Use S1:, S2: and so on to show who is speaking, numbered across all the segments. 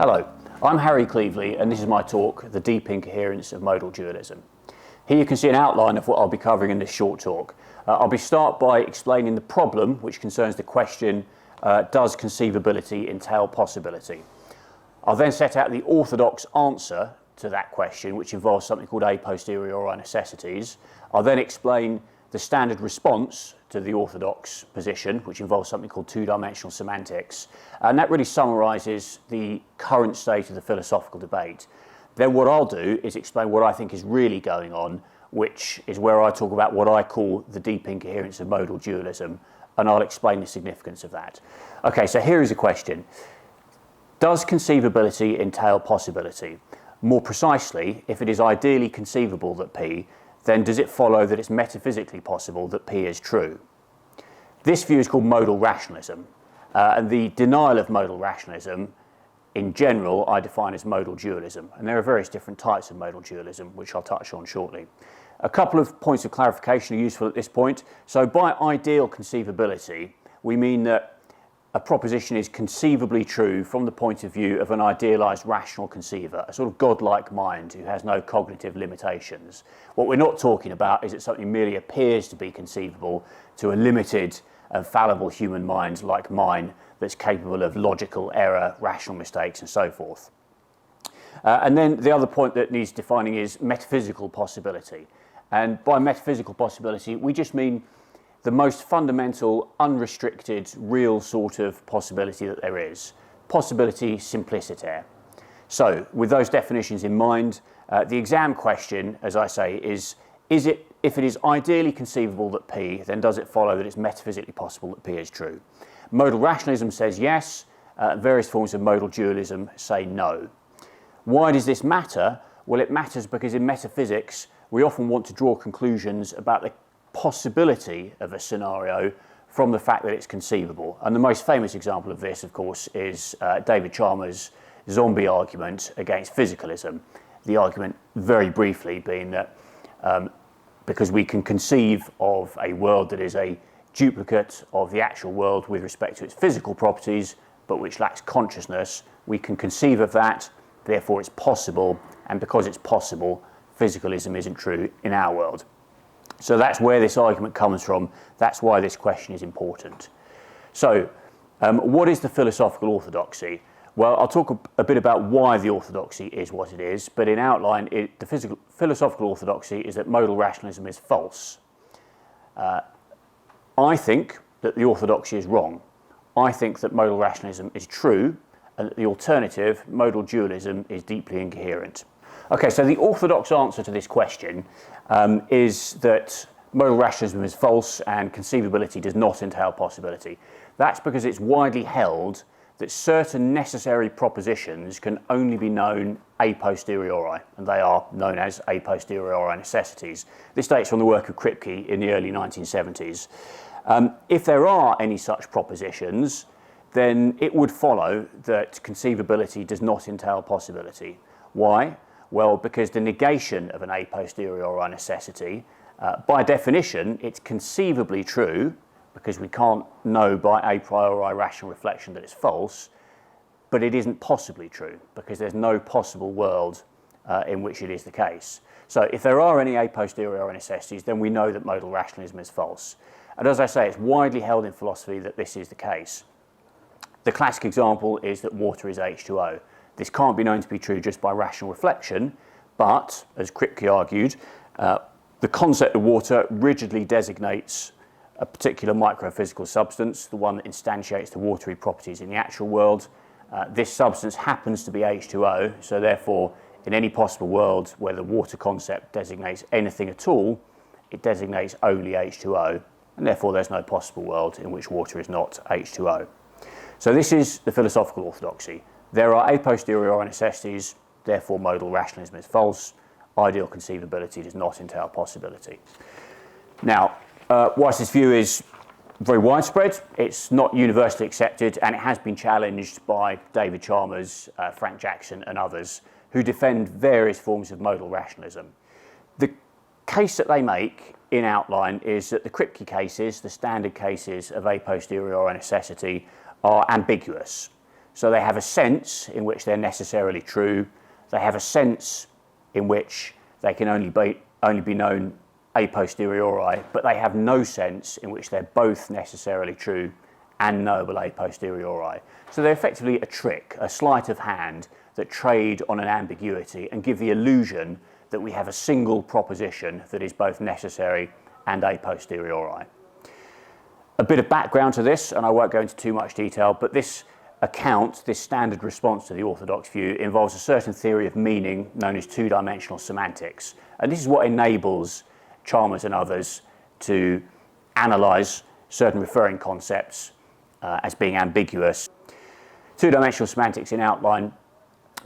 S1: Hello, I'm Harry Cleveley and this is my talk, The Deep Incoherence of Modal Dualism. Here you can see an outline of what I'll be covering in this short talk. I'll start by explaining the problem which concerns the question, does conceivability entail possibility? I'll then set out the orthodox answer to that question, which involves something called a posteriori necessities. I'll then explain the standard response to the orthodox position, which involves something called two-dimensional semantics. And that really summarises the current state of the philosophical debate. Then what I'll do is explain what I think is really going on, which is where I talk about what I call the deep incoherence of modal dualism, and I'll explain the significance of that. Okay, so here is a question. Does conceivability entail possibility? More precisely, if it is ideally conceivable that P, then does it follow that it's metaphysically possible that P is true? This view is called modal rationalism, and the denial of modal rationalism in general I define as modal dualism, and there are various different types of modal dualism which I'll touch on shortly. A couple of points of clarification are useful at this point. So by ideal conceivability we mean that a proposition is conceivably true from the point of view of an idealized rational conceiver, a sort of godlike mind who has no cognitive limitations. What we're not talking about is that something merely appears to be conceivable to a limited and fallible human mind like mine that's capable of logical error, rational mistakes and so forth. And then the other point that needs defining is metaphysical possibility. And by metaphysical possibility we just mean the most fundamental, unrestricted, real sort of possibility that there is. Possibility simpliciter. So, with those definitions in mind, the exam question, as I say, is it, if it is ideally conceivable that P, then does it follow that it's metaphysically possible that P is true? Modal rationalism says yes, various forms of modal dualism say no. Why does this matter? Well, it matters because in metaphysics, we often want to draw conclusions about the possibility of a scenario from the fact that it's conceivable. And the most famous example of this, of course, is David Chalmers' zombie argument against physicalism. The argument, very briefly, being that because we can conceive of a world that is a duplicate of the actual world with respect to its physical properties, but which lacks consciousness, we can conceive of that, therefore it's possible, and because it's possible, physicalism isn't true in our world. So that's where this argument comes from. That's why this question is important. So, what is the philosophical orthodoxy? Well, I'll talk a bit about why the orthodoxy is what it is, but in outline, the philosophical orthodoxy is that modal rationalism is false. I think that the orthodoxy is wrong. I think that modal rationalism is true, and that the alternative, modal dualism, is deeply incoherent. Okay, so the orthodox answer to this question is that modal rationalism is false and conceivability does not entail possibility. That's because it's widely held that certain necessary propositions can only be known a posteriori, and they are known as a posteriori necessities. This dates from the work of Kripke in the early 1970s. If there are any such propositions, then it would follow that conceivability does not entail possibility. Why? Well, because the negation of an a posteriori necessity, by definition, it's conceivably true, because we can't know by a priori rational reflection that it's false, but it isn't possibly true, because there's no possible world in which it is the case. So if there are any a posteriori necessities, then we know that modal rationalism is false. And as I say, it's widely held in philosophy that this is the case. The classic example is that water is H2O. This can't be known to be true just by rational reflection, but, as Kripke argued, the concept of water rigidly designates a particular microphysical substance, the one that instantiates the watery properties in the actual world. This substance happens to be H2O, so therefore, in any possible world where the water concept designates anything at all, it designates only H2O, and therefore there's no possible world in which water is not H2O. So this is the philosophical orthodoxy. There are a posteriori necessities, therefore modal rationalism is false. Ideal conceivability does not entail possibility. Now, whilst this view is very widespread, it's not universally accepted, and it has been challenged by David Chalmers, Frank Jackson and others who defend various forms of modal rationalism. The case that they make in outline is that the Kripke cases, the standard cases of a posteriori necessity, are ambiguous. So they have a sense in which they're necessarily true. They have a sense in which they can only be known a posteriori, but they have no sense in which they're both necessarily true and knowable a posteriori. So they're effectively a trick, a sleight of hand that trade on an ambiguity and give the illusion that we have a single proposition that is both necessary and a posteriori. A bit of background to this, and I won't go into too much detail, but this account, this standard response to the orthodox view, involves a certain theory of meaning known as two-dimensional semantics. And this is what enables Chalmers and others to analyse certain referring concepts as being ambiguous. Two-dimensional semantics in outline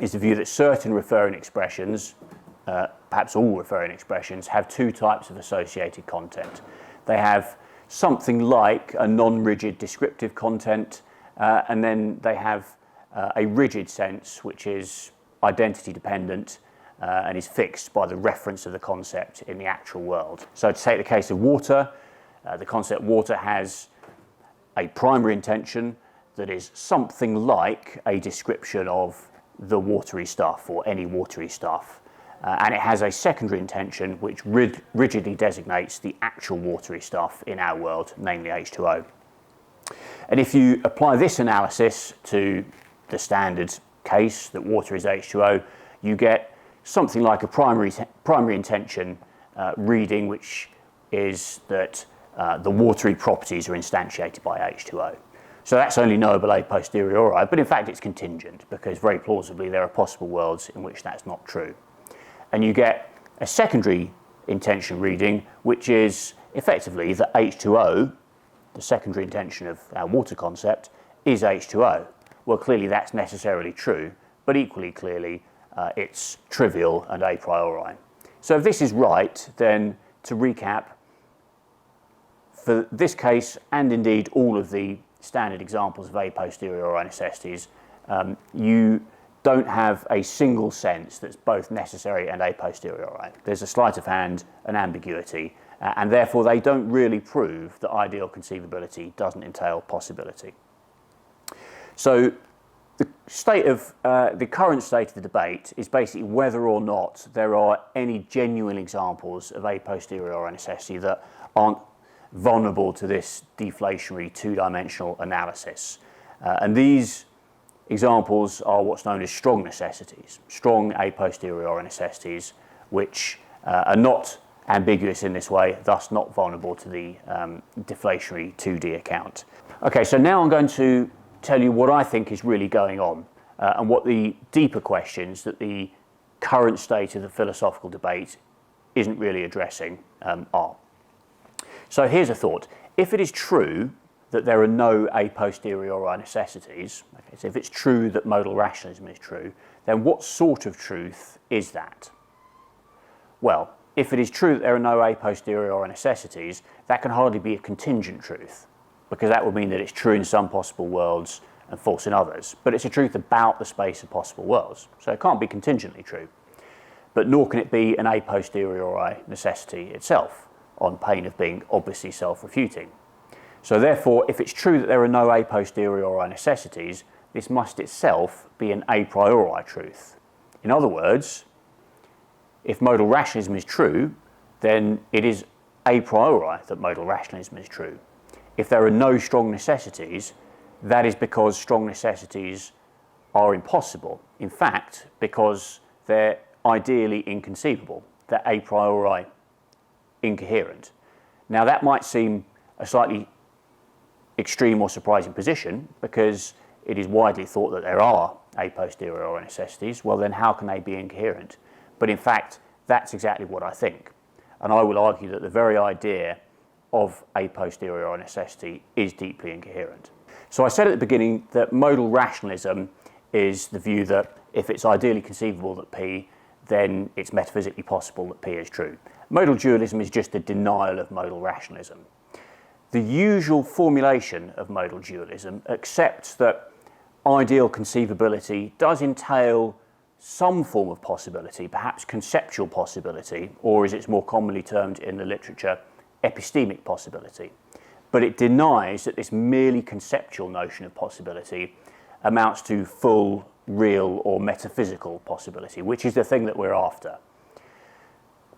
S1: is the view that certain referring expressions, perhaps all referring expressions, have two types of associated content. They have something like a non-rigid descriptive content, and then they have a rigid sense which is identity dependent and is fixed by the reference of the concept in the actual world. So to take the case of water, the concept water has a primary intension that is something like a description of the watery stuff or any watery stuff. And it has a secondary intention which rigidly designates the actual watery stuff in our world, namely H2O. And if you apply this analysis to the standard case that water is H2O, you get something like a primary intention reading, which is that the watery properties are instantiated by H2O. So that's only knowable a posteriori, but in fact it's contingent, because very plausibly there are possible worlds in which that's not true. And you get a secondary intention reading, which is effectively that H2O, the secondary intention of our water concept, is H2O. Well, clearly that's necessarily true, but equally clearly it's trivial and a priori. So if this is right, then to recap, for this case, and indeed all of the standard examples of a posteriori necessities, you don't have a single sense that's both necessary and a posteriori. There's a sleight of hand, an ambiguity, and therefore they don't really prove that ideal conceivability doesn't entail possibility. So the current state of the debate is basically whether or not there are any genuine examples of a posteriori necessity that aren't vulnerable to this deflationary two-dimensional analysis. And these examples are what's known as strong necessities, strong a posteriori necessities, which are not ambiguous in this way, thus not vulnerable to the deflationary 2D account. Okay, so now I'm going to tell you what I think is really going on and what the deeper questions that the current state of the philosophical debate isn't really addressing are. So here's a thought. If it is true that there are no a posteriori necessities, okay, so if it's true that modal rationalism is true, then what sort of truth is that? Well, if it is true that there are no a posteriori necessities, that can hardly be a contingent truth, because that would mean that it's true in some possible worlds and false in others. But it's a truth about the space of possible worlds, so it can't be contingently true. But nor can it be an a posteriori necessity itself, on pain of being obviously self-refuting. So therefore, if it's true that there are no a posteriori necessities, this must itself be an a priori truth. In other words, if modal rationalism is true, then it is a priori that modal rationalism is true. If there are no strong necessities, that is because strong necessities are impossible. In fact, because they're ideally inconceivable. They're a priori incoherent. Now that might seem a slightly extreme or surprising position, because it is widely thought that there are a posteriori necessities. Well, then how can they be incoherent? But in fact, that's exactly what I think. And I will argue that the very idea of a posteriori necessity is deeply incoherent. So I said at the beginning that modal rationalism is the view that if it's ideally conceivable that P, then it's metaphysically possible that P is true. Modal dualism is just a denial of modal rationalism. The usual formulation of modal dualism accepts that ideal conceivability does entail some form of possibility, perhaps conceptual possibility, or as it's more commonly termed in the literature, epistemic possibility. But it denies that this merely conceptual notion of possibility amounts to full, real or metaphysical possibility, which is the thing that we're after.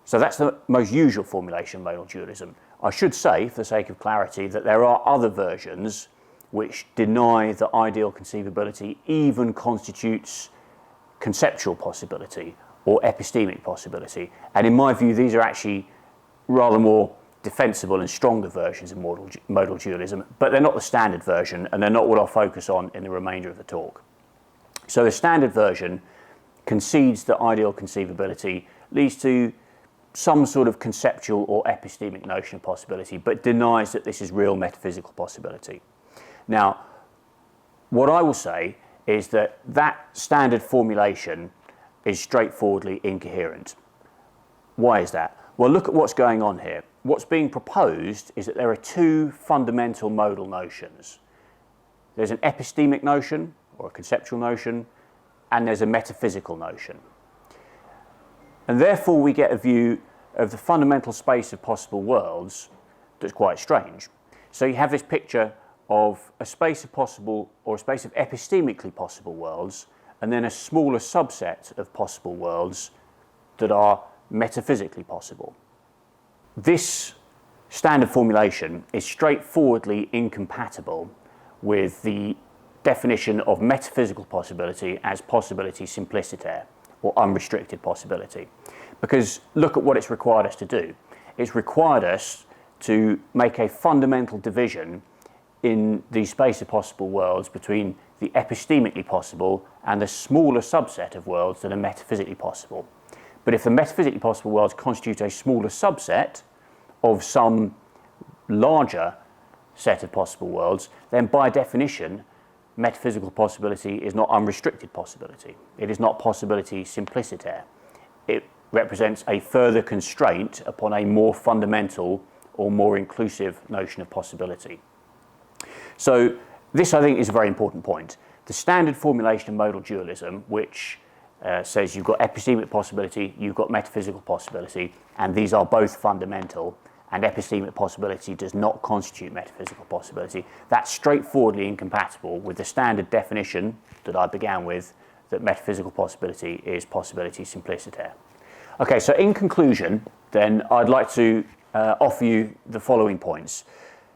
S1: So that's the most usual formulation of modal dualism. I should say, for the sake of clarity, that there are other versions which deny that ideal conceivability even constitutes conceptual possibility or epistemic possibility. And in my view, these are actually rather more defensible and stronger versions of modal dualism, but they're not the standard version, and they're not what I'll focus on in the remainder of the talk. So the standard version concedes that ideal conceivability leads to some sort of conceptual or epistemic notion of possibility, but denies that this is real metaphysical possibility. Now, what I will say is that that standard formulation is straightforwardly incoherent. Why is that? Well, look at what's going on here. What's being proposed is that there are two fundamental modal notions. There's an epistemic notion, or a conceptual notion, and there's a metaphysical notion. And therefore we get a view of the fundamental space of possible worlds that's quite strange. So you have this picture of a space of possible, or a space of epistemically possible worlds, and then a smaller subset of possible worlds that are metaphysically possible. This standard formulation is straightforwardly incompatible with the definition of metaphysical possibility as possibility simpliciter, or unrestricted possibility. Because look at what it's required us to do. It's required us to make a fundamental division in the space of possible worlds between the epistemically possible and the smaller subset of worlds that are metaphysically possible. But if the metaphysically possible worlds constitute a smaller subset of some larger set of possible worlds, then by definition, metaphysical possibility is not unrestricted possibility. It is not possibility simpliciter. It represents a further constraint upon a more fundamental or more inclusive notion of possibility. So this, I think, is a very important point. The standard formulation of modal dualism, which says you've got epistemic possibility, you've got metaphysical possibility, and these are both fundamental, and epistemic possibility does not constitute metaphysical possibility, that's straightforwardly incompatible with the standard definition that I began with, that metaphysical possibility is possibility simpliciter. Okay, so in conclusion, then, I'd like to offer you the following points.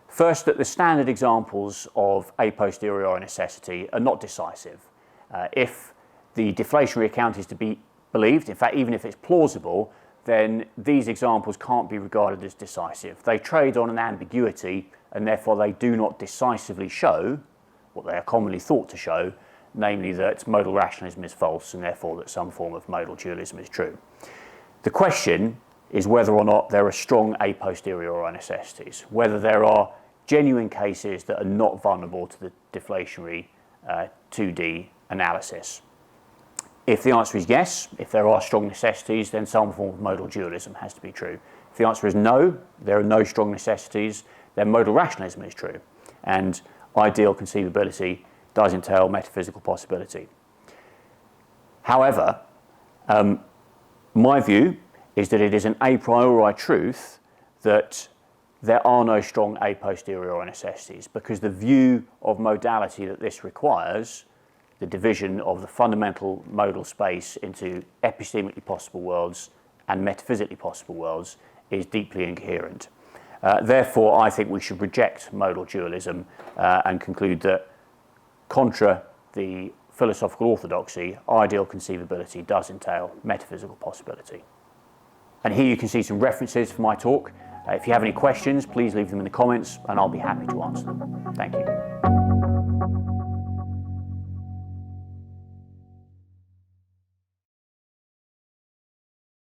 S1: First, that the standard examples of a posteriori necessity are not decisive. If the deflationary account is to be believed, in fact, even if it's plausible, then these examples can't be regarded as decisive. They trade on an ambiguity, and therefore they do not decisively show what they are commonly thought to show, namely that modal rationalism is false, and therefore that some form of modal dualism is true. The question is whether or not there are strong a posteriori necessities, whether there are genuine cases that are not vulnerable to the deflationary 2D analysis. If the answer is yes, if there are strong necessities, then some form of modal dualism has to be true. If the answer is no, there are no strong necessities, then modal rationalism is true, and ideal conceivability does entail metaphysical possibility. However, my view is that it is an a priori truth that there are no strong a posteriori necessities, because the view of modality that this requires, the division of the fundamental modal space into epistemically possible worlds and metaphysically possible worlds, is deeply incoherent. Therefore, I think we should reject modal dualism and conclude that, contra the philosophical orthodoxy, ideal conceivability does entail metaphysical possibility. And here you can see some references for my talk. If you have any questions, please leave them in the comments and I'll be happy to answer them. Thank you.